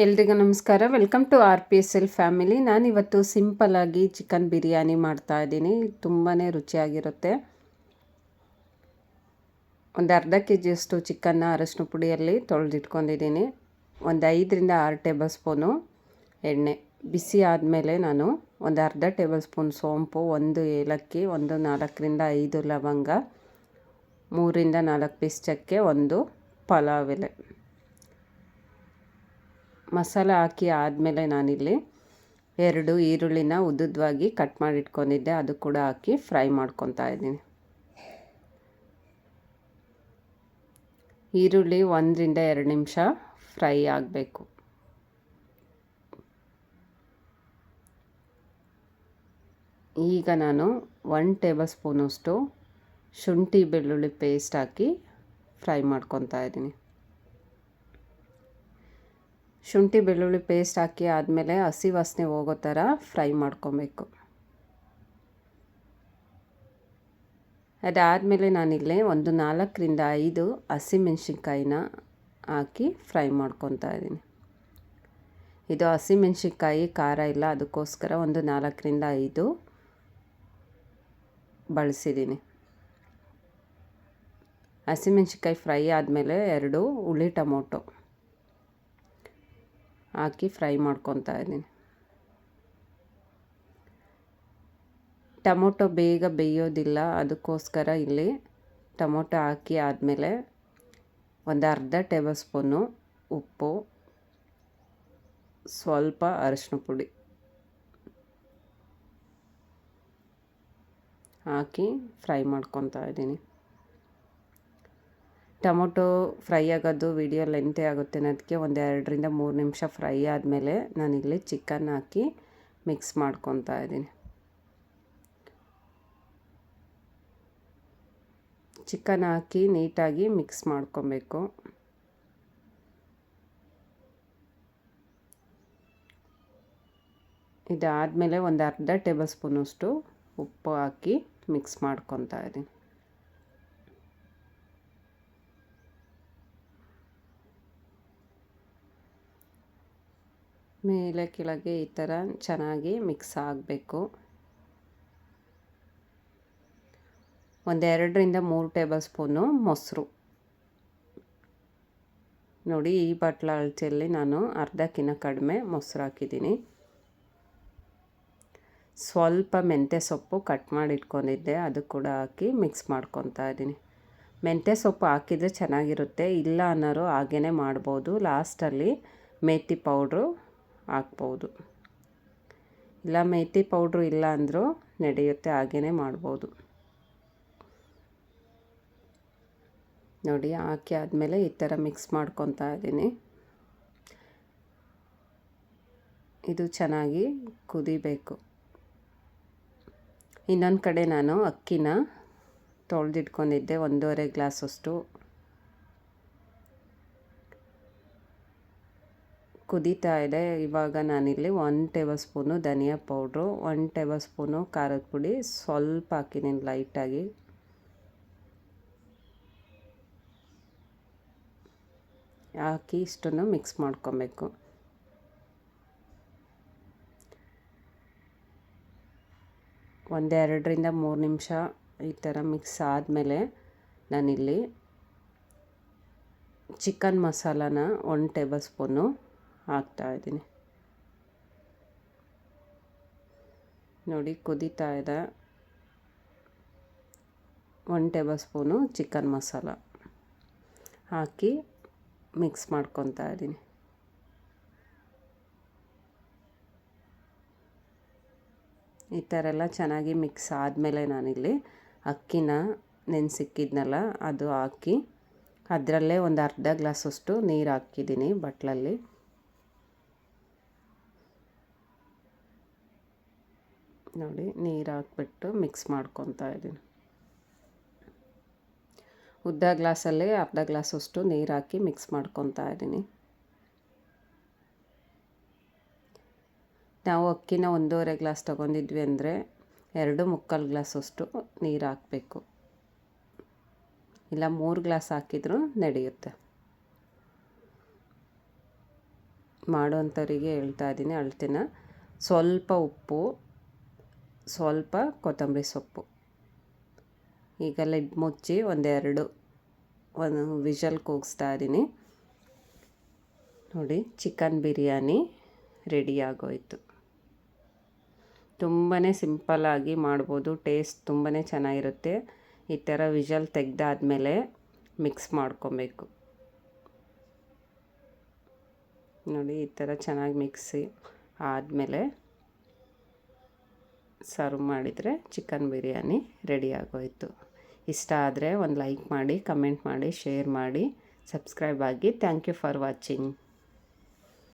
ಎಲ್ರಿಗೂ ನಮಸ್ಕಾರ. Welcome to RPSL family. ನಾನಿವತ್ತು ಸಿಂಪಲ್ಲಾಗಿ ಚಿಕನ್ ಬಿರಿಯಾನಿ ಮಾಡ್ತಾ ಇದ್ದೀನಿ. ತುಂಬಾ ರುಚಿಯಾಗಿರುತ್ತೆ. ಒಂದು ಅರ್ಧ kg ಚಿಕನ್ನ ಅರಶಿನ ಪುಡಿಯಲ್ಲಿ ತೊಳೆದಿಟ್ಕೊಂಡಿದ್ದೀನಿ. ಒಂದು 5ರಿಂದ 6 ಟೇಬಲ್ ಸ್ಪೂನು ಎಣ್ಣೆ ಬಿಸಿ ಆದಮೇಲೆ ನಾನು ಒಂದು ಅರ್ಧ ಟೇಬಲ್ ಸ್ಪೂನ್ ಸೋಂಪು, 1 ಏಲಕ್ಕಿ, ಒಂದು 4ರಿಂದ 5 ಲವಂಗ, 3ರಿಂದ 4 ಪೀಸ್ ಚಕ್ಕೆ, 1 ಪಲಾವ್ ಎಲೆ ಮಸಾಲೆ ಹಾಕಿ ಆದಮೇಲೆ ನಾನಿಲ್ಲಿ 2 ಈರುಳ್ಳಿನ ಉದ್ದುದ್ದವಾಗಿ ಕಟ್ ಮಾಡಿ ಇಟ್ಕೊಂಡಿದ್ದೆ, ಅದು ಕೂಡ ಹಾಕಿ ಫ್ರೈ ಮಾಡ್ಕೊತಾ ಇದ್ದೀನಿ. ಈರುಳ್ಳಿ 1ರಿಂದ 2 ನಿಮಿಷ ಫ್ರೈ ಆಗಬೇಕು. ಈಗ ನಾನು 1 ಟೇಬಲ್ ಸ್ಪೂನಷ್ಟು ಶುಂಠಿ ಬೆಳ್ಳುಳ್ಳಿ ಪೇಸ್ಟ್ ಹಾಕಿ ಫ್ರೈ ಮಾಡ್ಕೊತಾ ಇದ್ದೀನಿ. ಶುಂಠಿ ಬೆಳ್ಳುಳ್ಳಿ ಪೇಸ್ಟ್ ಹಾಕಿ ಆದಮೇಲೆ ಹಸಿ ವಾಸನೆ ಹೋಗೋ ಥರ ಫ್ರೈ ಮಾಡ್ಕೊಬೇಕು. ಅದಾದಮೇಲೆ ನಾನಿಲ್ಲೇ ಒಂದು 4ರಿಂದ 5 ಹಸಿಮೆಣ್ಸಿನ್ಕಾಯಿನ ಹಾಕಿ ಫ್ರೈ ಮಾಡ್ಕೊತಾ ಇದ್ದೀನಿ. ಇದು ಹಸಿಮೆಣ್ಸಿನ್ಕಾಯಿ ಖಾರ ಇಲ್ಲ, ಅದಕ್ಕೋಸ್ಕರ ಒಂದು 4ರಿಂದ 5 ಬಳಸಿದ್ದೀನಿ. ಹಸಿಮೆಣ್ಸಿನ್ಕಾಯಿ ಫ್ರೈ ಆದಮೇಲೆ 2 ಹುಳಿ ಟೊಮೊಟೊ ಹಾಕಿ ಫ್ರೈ ಮಾಡ್ಕೊತಾ ಇದ್ದೀನಿ. ಟೊಮೊಟೊ ಬೇಗ ಬೇಯೋದಿಲ್ಲ, ಅದಕ್ಕೋಸ್ಕರ ಇಲ್ಲಿ ಟೊಮೊಟೊ ಹಾಕಿ ಆದಮೇಲೆ ಒಂದು ಅರ್ಧ ಟೇಬಲ್ ಸ್ಪೂನು ಉಪ್ಪು, ಸ್ವಲ್ಪ ಅರಶಿನ ಪುಡಿ ಹಾಕಿ ಫ್ರೈ ಮಾಡ್ಕೊತಾ ಇದ್ದೀನಿ. ಟೊಮೊಟೊ ಫ್ರೈ ಆಗೋದು ವಿಡಿಯೋ ಲೆಂತೆ ಆಗುತ್ತೆ ಅನ್ನೋದಕ್ಕೆ ಒಂದು 2ರಿಂದ 3 ನಿಮಿಷ ಫ್ರೈ ಆದಮೇಲೆ ನಾನಿಲ್ಲಿ ಚಿಕನ್ ಹಾಕಿ ಮಿಕ್ಸ್ ಮಾಡ್ಕೊತಾ ಇದ್ದೀನಿ. ಚಿಕನ್ ಹಾಕಿ ನೀಟಾಗಿ ಮಿಕ್ಸ್ ಮಾಡ್ಕೊಬೇಕು. ಇದಾದಮೇಲೆ ಒಂದು ಅರ್ಧ ಟೇಬಲ್ ಸ್ಪೂನಷ್ಟು ಉಪ್ಪು ಹಾಕಿ ಮಿಕ್ಸ್ ಮಾಡ್ಕೊತಾ ಇದ್ದೀನಿ. ಮೇಲೆ ಕೆಳಗೆ ಈ ಥರ ಚೆನ್ನಾಗಿ ಮಿಕ್ಸ್ ಆಗಬೇಕು. ಒಂದು 2ರಿಂದ 3 ಟೇಬಲ್ ಸ್ಪೂನು ಮೊಸರು. ನೋಡಿ, ಈ ಬಟ್ಲ ಅಳತೆಯಲ್ಲಿ ನಾನು ಅರ್ಧಕ್ಕಿಂತ ಕಡಿಮೆ ಮೊಸರು ಹಾಕಿದ್ದೀನಿ. ಸ್ವಲ್ಪ ಮೆಂತ್ಯ ಸೊಪ್ಪು ಕಟ್ ಮಾಡಿ ಇಟ್ಕೊಂಡಿದ್ದೆ, ಅದು ಕೂಡ ಹಾಕಿ ಮಿಕ್ಸ್ ಮಾಡ್ಕೊತಾ ಇದ್ದೀನಿ. ಮೆಂತ್ಯ ಸೊಪ್ಪು ಹಾಕಿದರೆ ಚೆನ್ನಾಗಿರುತ್ತೆ, ಇಲ್ಲ ಅನ್ನೋರು ಹಾಗೇ ಮಾಡ್ಬೋದು. ಲಾಸ್ಟಲ್ಲಿ ಮೇಥಿ ಪೌಡ್ರು ಹಾಕ್ಬೋದು, ಇಲ್ಲ ಮೇಥಿ ಪೌಡ್ರು ಇಲ್ಲ ಅಂದರೂ ನಡೆಯುತ್ತೆ, ಹಾಗೇ ಮಾಡ್ಬೋದು. ನೋಡಿ, ಹಾಕಿ ಆದಮೇಲೆ ಈ ಥರ ಮಿಕ್ಸ್ ಮಾಡ್ಕೊತಾ ಇದ್ದೀನಿ. ಇದು ಚೆನ್ನಾಗಿ ಕುದಿಬೇಕು. ಇನ್ನೊಂದು ಕಡೆ ನಾನು ಅಕ್ಕಿನ ತೊಳೆದಿಟ್ಕೊಂಡಿದ್ದೆ, 1.5 ಗ್ಲಾಸಷ್ಟು. ಕುದೀತಾ ಇದೆ. ಇವಾಗ ನಾನಿಲ್ಲಿ 1 ಟೇಬಲ್ ಸ್ಪೂನು ಧನಿಯಾ ಪೌಡ್ರು, 1 ಟೇಬಲ್ ಸ್ಪೂನು ಖಾರದ ಪುಡಿ ಸ್ವಲ್ಪ ಹಾಕಿದ್ದೀನಿ ಲೈಟಾಗಿ. ಹಾಕಿ ಇಷ್ಟನ್ನು ಮಿಕ್ಸ್ ಮಾಡ್ಕೊಬೇಕು. ಒಂದು 2ರಿಂದ 3 ನಿಮಿಷ ಈ ಥರ ಮಿಕ್ಸ್ ಆದಮೇಲೆ ನಾನಿಲ್ಲಿ ಚಿಕನ್ ಮಸಾಲಾನ 1 ಟೇಬಲ್ ಸ್ಪೂನು ಹಾಕ್ತಾಯಿದ್ದೀನಿ. ನೋಡಿ, ಕುದೀತಾ ಇದೆ. 1 ಟೇಬಲ್ ಸ್ಪೂನು ಚಿಕನ್ ಮಸಾಲ ಹಾಕಿ ಮಿಕ್ಸ್ ಮಾಡ್ಕೊತಾ ಇದ್ದೀನಿ. ಈ ಥರ ಎಲ್ಲ ಚೆನ್ನಾಗಿ ಮಿಕ್ಸ್ ಆದಮೇಲೆ ನಾನಿಲ್ಲಿ ಅಕ್ಕಿನ ನೆನೆಸಿಕ್ಕಿದ್ನಲ್ಲ ಅದು ಹಾಕಿ ಅದರಲ್ಲೇ ಒಂದು ಅರ್ಧ ಗ್ಲಾಸಷ್ಟು ನೀರು ಹಾಕಿದ್ದೀನಿ ಬಟ್ಲಲ್ಲಿ. ನೋಡಿ, ನೀರು ಹಾಕ್ಬಿಟ್ಟು ಮಿಕ್ಸ್ ಮಾಡ್ಕೊತಾ ಇದ್ದೀನಿ. ಉದ್ದ ಗ್ಲಾಸಲ್ಲಿ ಅರ್ಧ ಗ್ಲಾಸಷ್ಟು ನೀರು ಹಾಕಿ ಮಿಕ್ಸ್ ಮಾಡ್ಕೊತಾ ಇದ್ದೀನಿ. ನಾವು ಅಕ್ಕಿನ 1.5 ಗ್ಲಾಸ್ ತೊಗೊಂಡಿದ್ವಿ ಅಂದರೆ 2.25 ಗ್ಲಾಸಷ್ಟು ನೀರು ಹಾಕಬೇಕು, ಇಲ್ಲ 3 ಗ್ಲಾಸ್ ಹಾಕಿದರೂ ನಡೆಯುತ್ತೆ. ಮಾಡೋವಂಥವ್ರಿಗೆ ಹೇಳ್ತಾ ಇದ್ದೀನಿ ಅಳ್ತೆನ. ಸ್ವಲ್ಪ ಉಪ್ಪು, ಸ್ವಲ್ಪ ಕೊತ್ತಂಬರಿ ಸೊಪ್ಪು. ಈಗ ಲಿಡ್ ಮುಚ್ಚಿ ಒಂದು ವಿಷಲ್ ಕೂಗಿಸ್ತಾ ಇದ್ದೀನಿ. ನೋಡಿ, ಚಿಕನ್ ಬಿರಿಯಾನಿ ರೆಡಿ ಆಗೋಯಿತು. ತುಂಬಾ ಸಿಂಪಲ್ಲಾಗಿ ಮಾಡ್ಬೋದು, ಟೇಸ್ಟ್ ತುಂಬಾ ಚೆನ್ನಾಗಿರುತ್ತೆ. ಈ ಥರ ವಿಷಲ್ ತೆಗೆದಾದ್ಮೇಲೆ ಮಿಕ್ಸ್ ಮಾಡ್ಕೊಬೇಕು. ನೋಡಿ, ಈ ಥರ ಚೆನ್ನಾಗಿ ಮಿಕ್ಸಿ ಆದಮೇಲೆ ಸರ್ವ್ ಮಾಡಿದರೆ ಚಿಕನ್ ಬಿರಿಯಾನಿ ರೆಡಿ ಆಗೋಯಿತು. ಇಷ್ಟ ಆದರೆ ಒಂದು ಲೈಕ್ ಮಾಡಿ, ಕಮೆಂಟ್ ಮಾಡಿ, ಶೇರ್ ಮಾಡಿ, ಸಬ್ಸ್ಕ್ರೈಬ್ ಆಗಿ. Thank you for watching.